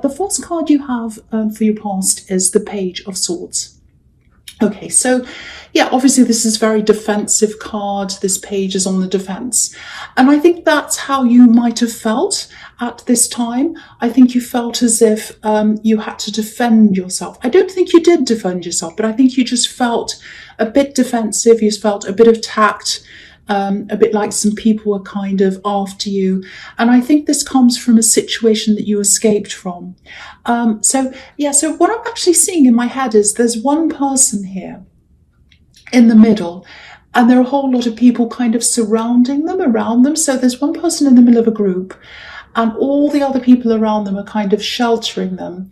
The first card you have for your past is the Page of Swords. Okay, so yeah, obviously this is a very defensive card. This page is on the defense. And I think that's how you might have felt at this time. I think you felt as if you had to defend yourself. I don't think you did defend yourself, but I think you just felt a bit defensive. You felt a bit attacked, a bit like some people were kind of after you. And I think this comes from a situation that you escaped from. So what I'm actually seeing in my head is there's one person here in the middle, and there are a whole lot of people kind of surrounding them, around them. So there's one person in the middle of a group, and all the other people around them are kind of sheltering them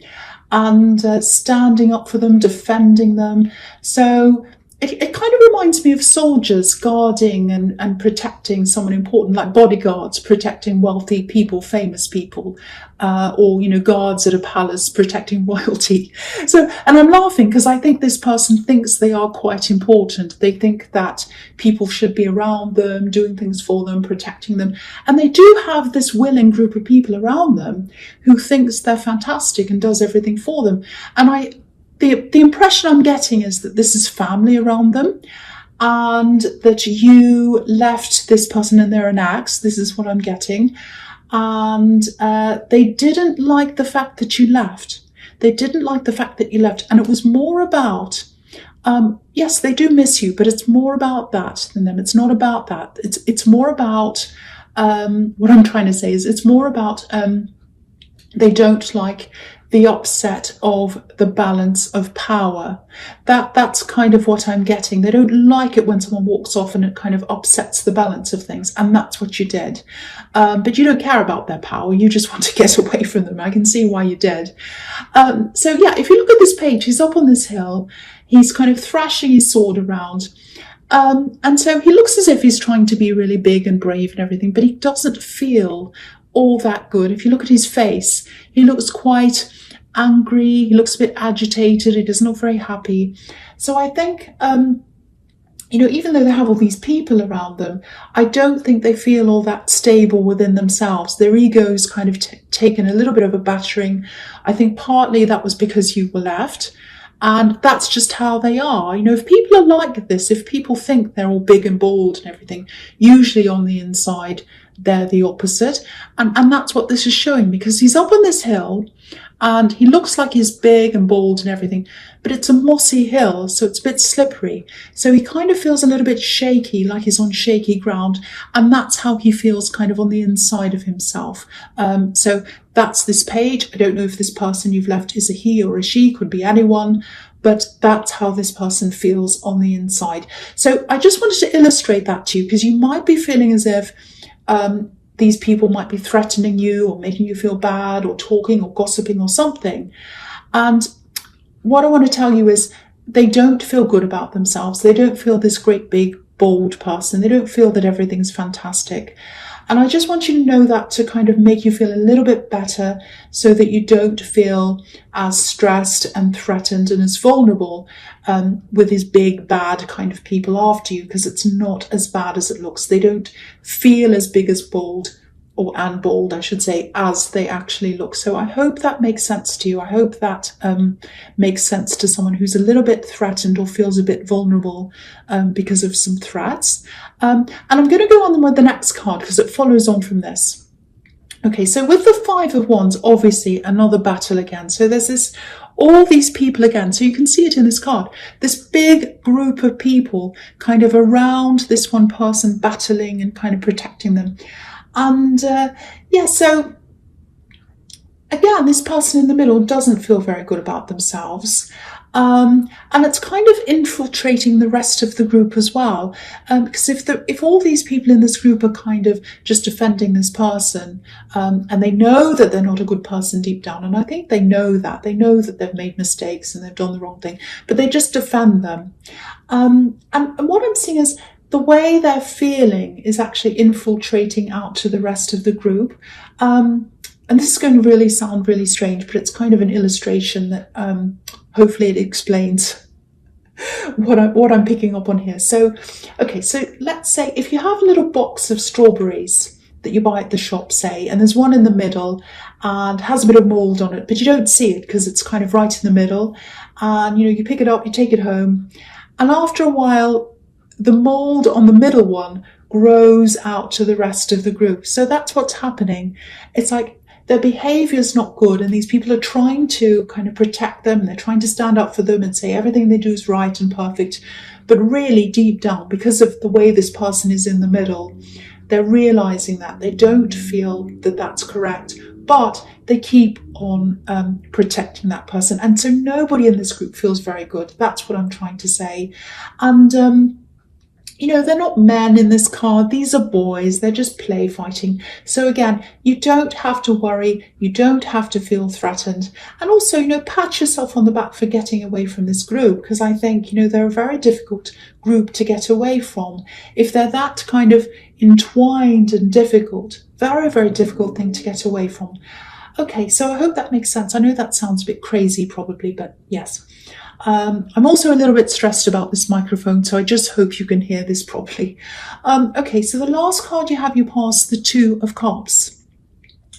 and standing up for them, defending them. So it kind of reminds me of soldiers guarding and protecting someone important, like bodyguards protecting wealthy people, famous people, or, guards at a palace protecting royalty. So, and I'm laughing because I think this person thinks they are quite important. They think that people should be around them, doing things for them, protecting them. And they do have this willing group of people around them who thinks they're fantastic and does everything for them. And the impression I'm getting is that this is family around them, and that you left this person in their axe. This is what I'm getting. And they didn't like the fact that you left. They didn't like the fact that you left. And it was more about, yes, they do miss you, but it's more about that than them. It's not about that. It's more about, what I'm trying to say is it's more about, they don't like the upset of the balance of power. That's kind of what I'm getting. They don't like it when someone walks off and it kind of upsets the balance of things. And that's what you did. But you don't care about their power. You just want to get away from them. I can see why you did. So yeah, if you look at this page, he's up on this hill. He's kind of thrashing his sword around. And so he looks as if he's trying to be really big and brave and everything, but he doesn't feel all that good. If you look at his face, he looks quite angry, he looks a bit agitated, he doesn't look very happy. So I think, even though they have all these people around them, I don't think they feel all that stable within themselves. Their ego's kind of taken a little bit of a battering. I think partly that was because you were left. And that's just how they are. If people are like this, if people think they're all big and bold and everything, usually on the inside, they're the opposite. And that's what this is showing, because he's up on this hill and he looks like he's big and bold and everything, but it's a mossy hill, so it's a bit slippery. So he kind of feels a little bit shaky, like he's on shaky ground. And that's how he feels kind of on the inside of himself. So that's this page. I don't know if this person you've left is a he or a she, could be anyone, but that's how this person feels on the inside. So I just wanted to illustrate that to you, because you might be feeling as if these people might be threatening you or making you feel bad or talking or gossiping or something. And what I want to tell you is they don't feel good about themselves. They don't feel this great big bold person. They don't feel that everything's fantastic. And I just want you to know that to kind of make you feel a little bit better, so that you don't feel as stressed and threatened and as vulnerable with these big, bad kind of people after you, because it's not as bad as it looks. They don't feel as big as bold, and bold, I should say, as they actually look. So I hope that makes sense to you. I hope that makes sense to someone who's a little bit threatened or feels a bit vulnerable because of some threats. And I'm going to go on with the next card because it follows on from this. Okay, so with the Five of Wands, obviously another battle again. So there's all these people again. So you can see it in this card. This big group of people kind of around this one person, battling and kind of protecting them. And so again, this person in the middle doesn't feel very good about themselves. And it's kind of infiltrating the rest of the group as well. Because if all these people in this group are kind of just defending this person, and they know that they're not a good person deep down, and I think they know that they've made mistakes and they've done the wrong thing, but they just defend them. And what I'm seeing is the way they're feeling is actually infiltrating out to the rest of the group. And this is going to really sound really strange, but it's kind of an illustration that hopefully it explains what I'm picking up on here. So, okay, so let's say if you have a little box of strawberries that you buy at the shop, say, and there's one in the middle and has a bit of mold on it, but you don't see it because it's kind of right in the middle. And, you pick it up, you take it home. And after a while, the mold on the middle one grows out to the rest of the group. So that's what's happening. It's like their behavior is not good, and these people are trying to kind of protect them. They're trying to stand up for them and say everything they do is right and perfect. But really deep down, because of the way this person is in the middle, they're realizing that they don't feel that that's correct, but they keep on protecting that person. And so nobody in this group feels very good. That's what I'm trying to say. And, they're not men in this card. These are boys. They're just play fighting. So again, you don't have to worry. You don't have to feel threatened. And also, pat yourself on the back for getting away from this group, because I think, they're a very difficult group to get away from. If they're that kind of entwined and difficult, very, very difficult thing to get away from. Okay, so I hope that makes sense. I know that sounds a bit crazy probably, but yes. I'm also a little bit stressed about this microphone, so I just hope you can hear this properly. Okay, so the last card you have, you pass the Two of Cups.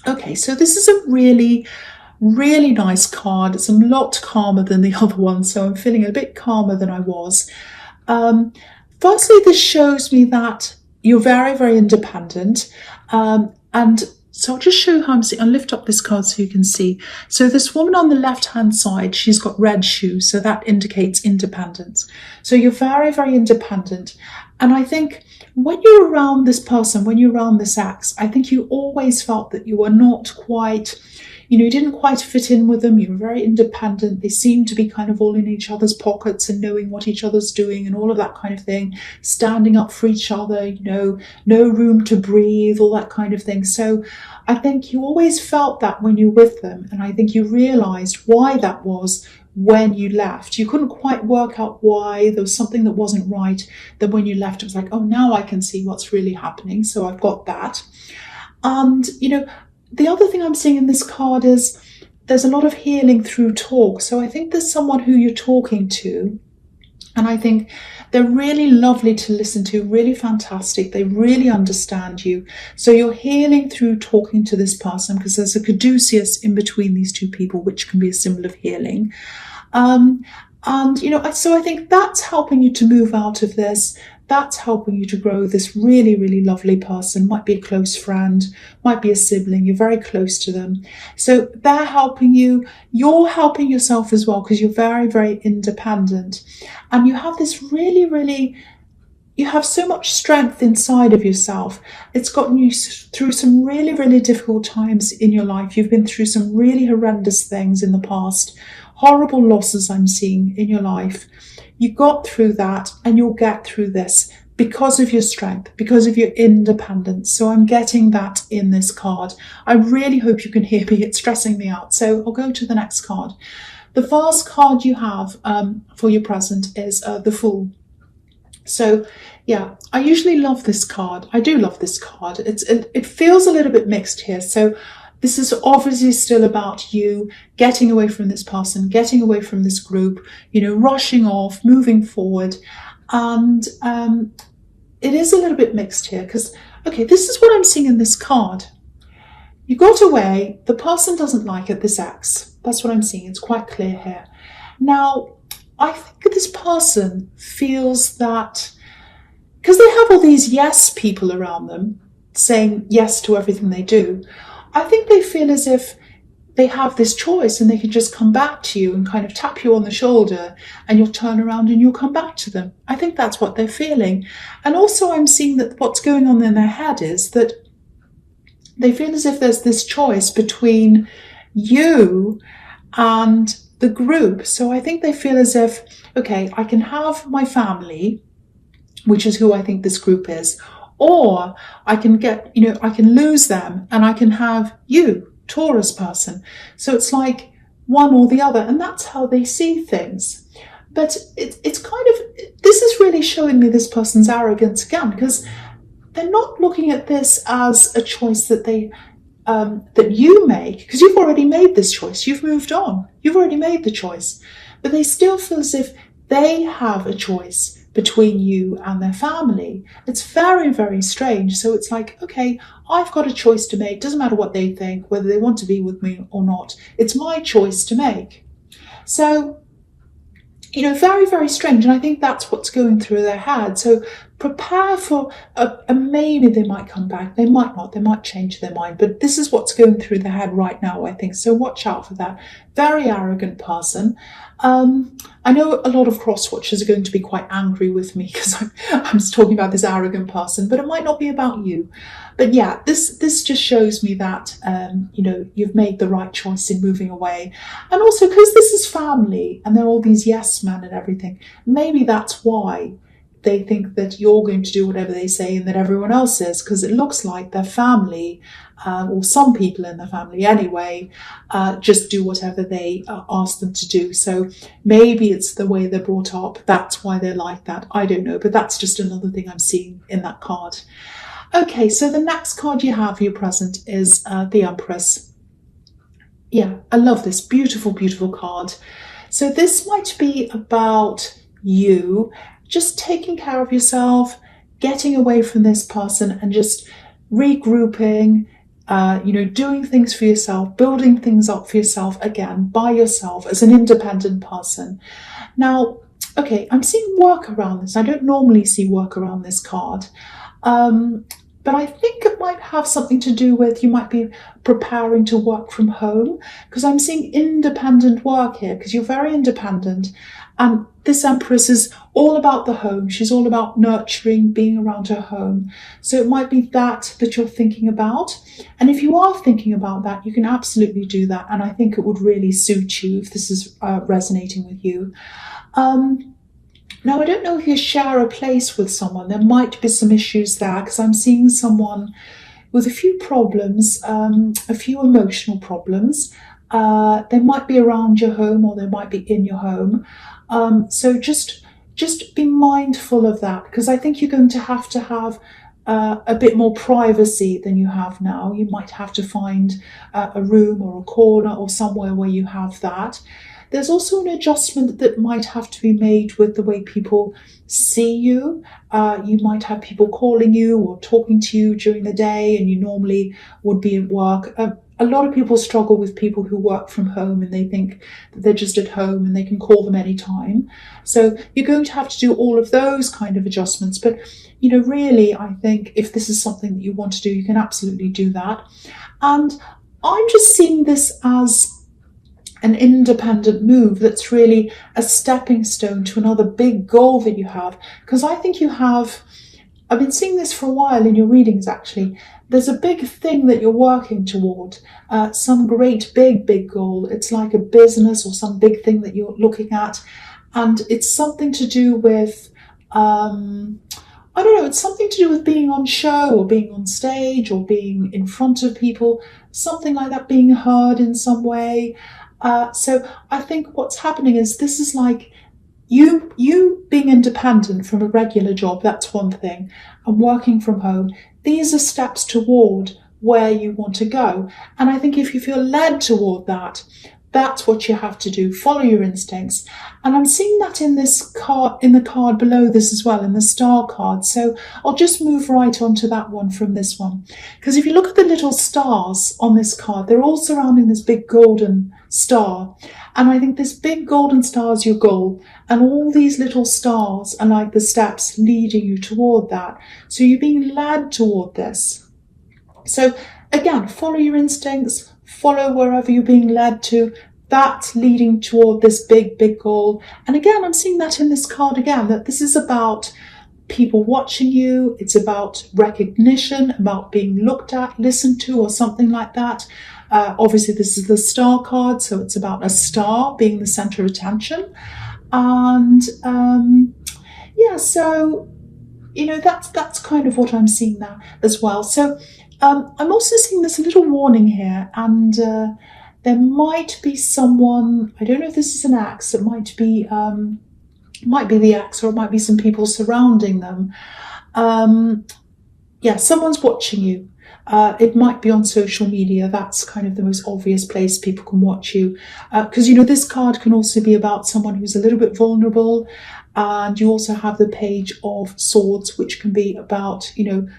Okay, so this is a really, really nice card. It's a lot calmer than the other one, so I'm feeling a bit calmer than I was. Firstly, this shows me that you're very, very independent, and so I'll just show you how I'm seeing. I'll lift up this card so you can see. So this woman on the left-hand side, she's got red shoes, so that indicates independence. So you're very, very independent. And I think when you're around this person, when you're around this ex, I think you always felt that you were not quite, you didn't quite fit in with them. You were very independent. They seemed to be kind of all in each other's pockets and knowing what each other's doing and all of that kind of thing, standing up for each other, no room to breathe, all that kind of thing. So I think you always felt that when you're with them. And I think you realized why that was when you left. You couldn't quite work out why. There was something that wasn't right. Then when you left, it was like, oh, now I can see what's really happening. So I've got that. And, the other thing I'm seeing in this card is there's a lot of healing through talk. So I think there's someone who you're talking to, and I think they're really lovely to listen to, really fantastic. They really understand you. So you're healing through talking to this person, because there's a caduceus in between these two people, which can be a symbol of healing. And, so I think that's helping you to move out of this. That's helping you to grow this really, really lovely person. Might be a close friend, might be a sibling. You're very close to them. So they're helping you. You're helping yourself as well, because you're very, very independent. And you have this really, really, you have so much strength inside of yourself. It's gotten you through some really, really difficult times in your life. You've been through some really horrendous things in the past. Horrible losses I'm seeing in your life. You got through that, and you'll get through this because of your strength, because of your independence. So I'm getting that in this card. I really hope you can hear me. It's stressing me out. So I'll go to the next card. The first card you have for your present is the Fool. So yeah, I usually love this card. I do love this card. It feels a little bit mixed here. So this is obviously still about you getting away from this person, getting away from this group, rushing off, moving forward. And it is a little bit mixed here because, okay, this is what I'm seeing in this card. You got away, the person doesn't like it, this ex. That's what I'm seeing. It's quite clear here. Now, I think this person feels that, because they have all these yes people around them saying yes to everything they do, I think they feel as if they have this choice and they can just come back to you and kind of tap you on the shoulder and you'll turn around and you'll come back to them. I think that's what they're feeling. And also I'm seeing that what's going on in their head is that they feel as if there's this choice between you and the group. So I think they feel as if, okay, I can have my family, which is who I think this group is, or I can get, I can lose them and I can have you, Taurus person. So it's like one or the other, and that's how they see things. But it's kind of, this is really showing me this person's arrogance again, because they're not looking at this as a choice that that you make, because you've already made this choice. You've moved on. You've already made the choice. But they still feel as if they have a choice between you and their family. It's very, very strange. So it's like, okay, I've got a choice to make. Doesn't matter what they think, whether they want to be with me or not. It's my choice to make. So, very, very strange. And I think that's what's going through their head. So prepare for a maybe they might come back. They might not. They might change their mind. But this is what's going through their head right now, I think. So watch out for that. Very arrogant person. I know a lot of cross-watchers are going to be quite angry with me because I'm just talking about this arrogant person, but it might not be about you. But yeah, this just shows me that, you've made the right choice in moving away. And also because this is family and they're all these yes men and everything, maybe that's why they think that you're going to do whatever they say and that everyone else is, because it looks like their family, or some people in the family anyway, just do whatever they ask them to do. So maybe it's the way they're brought up. That's why they're like that. I don't know, but that's just another thing I'm seeing in that card. Okay, so the next card you have for your present is the Empress. Yeah, I love this. Beautiful, beautiful card. So this might be about you just taking care of yourself, getting away from this person and just regrouping, doing things for yourself, building things up for yourself again, by yourself as an independent person. Now, okay, I'm seeing work around this. I don't normally see work around this card. But I think it might have something to do with you might be preparing to work from home, because I'm seeing independent work here, because you're very independent. And this Empress is all about the home. She's all about nurturing, being around her home. So it might be that you're thinking about. And if you are thinking about that, you can absolutely do that. And I think it would really suit you if this is resonating with you. Now, I don't know if you share a place with someone. There might be some issues there, because I'm seeing someone with a few problems, a few emotional problems. They might be around your home or they might be in your home. So just be mindful of that, because I think you're going to have a bit more privacy than you have now. You might have to find a room or a corner or somewhere where you have that. There's also an adjustment that might have to be made with the way people see you. You might have people calling you or talking to you during the day, and you normally would be at work. A lot of people struggle with people who work from home, and they think that they're just at home and they can call them anytime. So you're going to have to do all of those kind of adjustments. But, really, I think if this is something that you want to do, you can absolutely do that. And I'm just seeing this as an independent move that's really a stepping stone to another big goal that you have. Because I think I've been seeing this for a while in your readings actually. There's a big thing that you're working toward, some great big goal. It's like a business or some big thing that you're looking at. And it's something to do with, it's something to do with being on show or being on stage or being in front of people, something like that, being heard in some way. So I think what's happening is this is like you being independent from a regular job, that's one thing, and working from home. These are steps toward where you want to go. And I think if you feel led toward that, that's what you have to do. Follow your instincts. And I'm seeing that in this card, in the card below this as well, in the star card. So I'll just move right on to that one from this one. Because if you look at the little stars on this card, they're all surrounding this big golden star. And I think this big golden star is your goal. And all these little stars are like the steps leading you toward that. So you're being led toward this. So again, follow your instincts, follow wherever you're being led to. That's leading toward this big goal. And again, I'm seeing that in this card again, that this is about people watching you. It's about recognition, about being looked at, listened to, or something like that. Obviously, this is the star card, so it's about a star being the center of attention. And so, that's kind of what I'm seeing there as well. So I'm also seeing this little warning here, and there might be someone, I don't know if this is an ex, it might be the ex, or it might be some people surrounding them. Someone's watching you. It might be on social media. That's kind of the most obvious place people can watch you. Because, this card can also be about someone who's a little bit vulnerable. And you also have the Page of Swords, which can be about,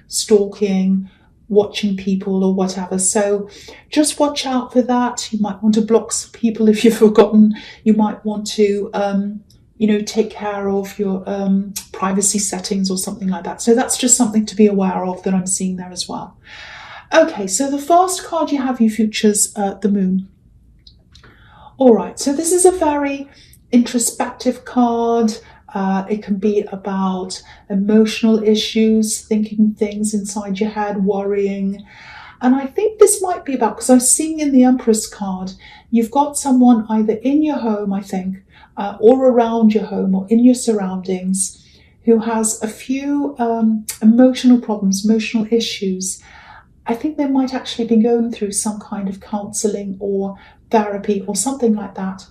stalking, watching people or whatever. So just watch out for that. You might want to block some people if you've forgotten. You might want to, take care of your privacy settings or something like that. So that's just something to be aware of that I'm seeing there as well. Okay, so the first card you have, you features the Moon. All right, so this is a very introspective card. It can be about emotional issues, thinking things inside your head, worrying. And I think this might be about, because I'm seeing in the Empress card, you've got someone either in your home, I think, or around your home or in your surroundings who has a few emotional problems, emotional issues. I think they might actually be going through some kind of counselling or therapy or something like that.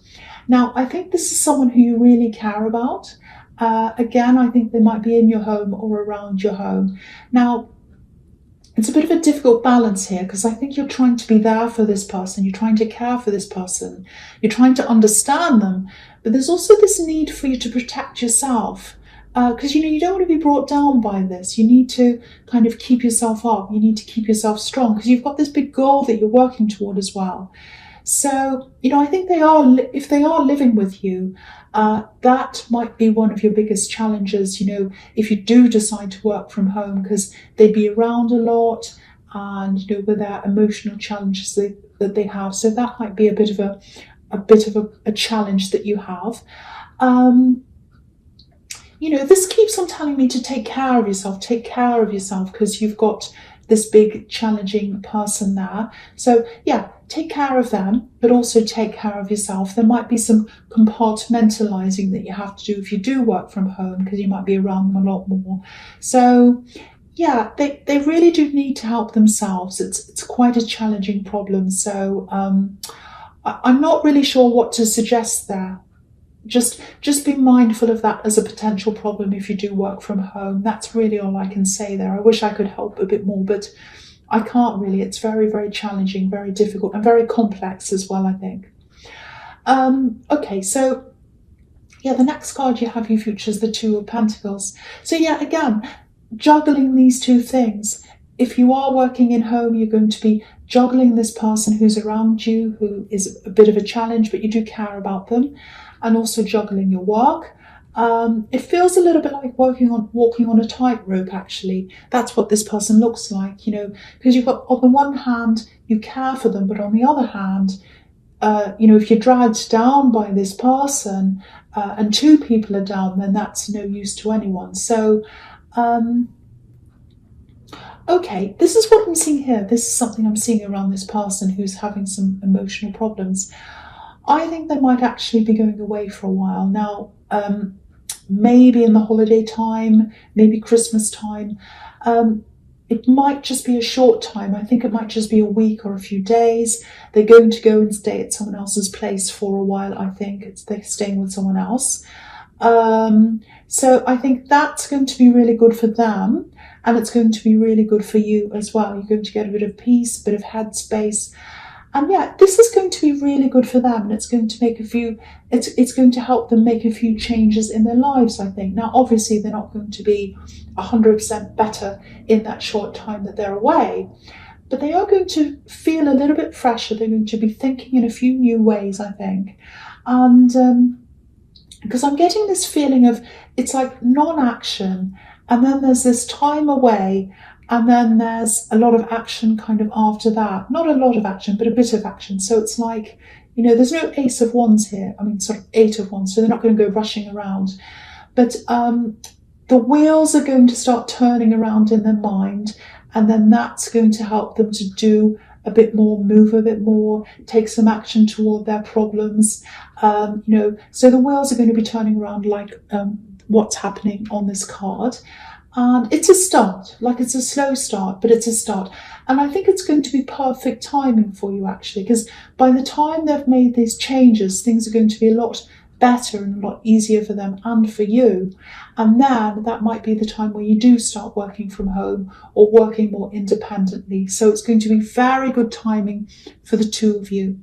Now, I think this is someone who you really care about. Again, I think they might be in your home or around your home. Now, it's a bit of a difficult balance here because I think you're trying to be there for this person. You're trying to care for this person. You're trying to understand them. But there's also this need for you to protect yourself. Because, you don't want to be brought down by this. You need to kind of keep yourself up. You need to keep yourself strong because you've got this big goal that you're working toward as well. So, I think if they are living with you, that might be one of your biggest challenges, if you do decide to work from home, because they'd be around a lot and, with their emotional challenges that they have. So that might be a bit of a challenge that you have. This keeps on telling me to take care of yourself because you've got this big challenging person there. So yeah, take care of them, but also take care of yourself. There might be some compartmentalizing that you have to do if you do work from home because you might be around them a lot more. So yeah, they really do need to help themselves. It's quite a challenging problem. So I'm not really sure what to suggest there. Just be mindful of that as a potential problem if you do work from home. That's really all I can say there. I wish I could help a bit more, but I can't really. It's very, very challenging, very difficult, and very complex as well, I think. Okay, so yeah, the next card you features the Two of Pentacles. So yeah, again, juggling these two things. If you are working in home, you're going to be juggling this person who's around you, who is a bit of a challenge, but you do care about them, and also juggling your work. It feels a little bit like walking on a tightrope, actually. That's what this person looks like, because you've got, on the one hand, you care for them, but on the other hand, if you're dragged down by this person and two people are down, then that's no use to anyone. So, okay, this is what I'm seeing here. This is something I'm seeing around this person who's having some emotional problems. I think they might actually be going away for a while. Now, maybe in the holiday time, maybe Christmas time. It might just be a short time. I think it might just be a week or a few days. They're going to go and stay at someone else's place for a while, I think. They're staying with someone else. So I think that's going to be really good for them. And it's going to be really good for you as well. You're going to get a bit of peace, a bit of headspace. And yeah, this is going to be really good for them, and it's going to make it's going to help them make a few changes in their lives, I think. Now, obviously, they're not going to be 100% better in that short time that they're away, but they are going to feel a little bit fresher. They're going to be thinking in a few new ways, I think. And because I'm getting this feeling of, it's like non-action, and then there's this time away, and then there's a lot of action kind of after that. Not a lot of action, but a bit of action. So it's like, there's no Ace of Wands here. I mean, sort of Eight of Wands. So they're not going to go rushing around. But the wheels are going to start turning around in their mind. And then that's going to help them to do a bit more, move a bit more, take some action toward their problems. So the wheels are going to be turning around like what's happening on this card. And it's a start, like it's a slow start, but it's a start. And I think it's going to be perfect timing for you, actually, because by the time they've made these changes, things are going to be a lot better and a lot easier for them and for you. And then that might be the time where you do start working from home or working more independently. So it's going to be very good timing for the two of you.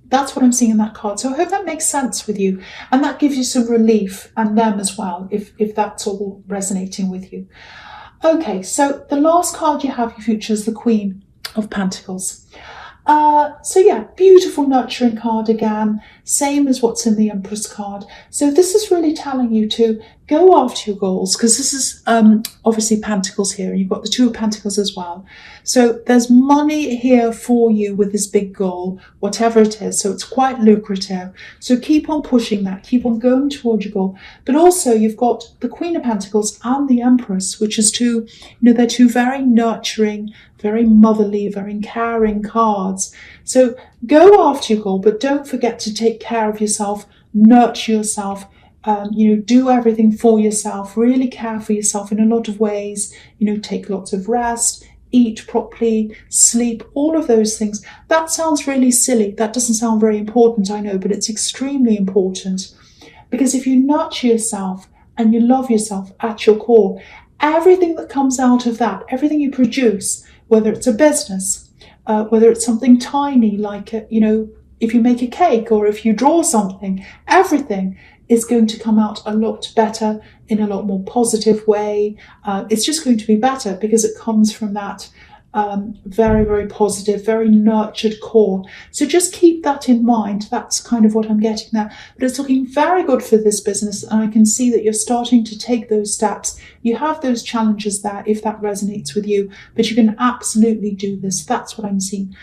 That's what I'm seeing in that card. So I hope that makes sense with you, and that gives you some relief, and them as well, if that's all resonating with you. Okay, so the last card you have, your future, is the Queen of Pentacles. So yeah, beautiful nurturing card again, same as what's in the Empress card. So this is really telling you to go after your goals, because this is obviously Pentacles here, and you've got the Two of Pentacles as well. So there's money here for you with this big goal, whatever it is. So it's quite lucrative. So keep on pushing that, keep on going towards your goal. But also you've got the Queen of Pentacles and the Empress, which is two, they're two very nurturing, very motherly, very caring cards. So go after your goal, but don't forget to take care of yourself, nurture yourself, do everything for yourself, really care for yourself in a lot of ways, take lots of rest, eat properly, sleep, all of those things. That sounds really silly. That doesn't sound very important, I know, but it's extremely important, because if you nurture yourself and you love yourself at your core, everything that comes out of that, everything you produce, whether it's a business, whether it's something tiny like, if you make a cake or if you draw something, everything is going to come out a lot better, in a lot more positive way. It's just going to be better because it comes from that very, very positive, very nurtured core. So just keep that in mind. That's kind of what I'm getting there. But it's looking very good for this business, and I can see that you're starting to take those steps. You have those challenges there if that resonates with you, but you can absolutely do this. That's what I'm seeing.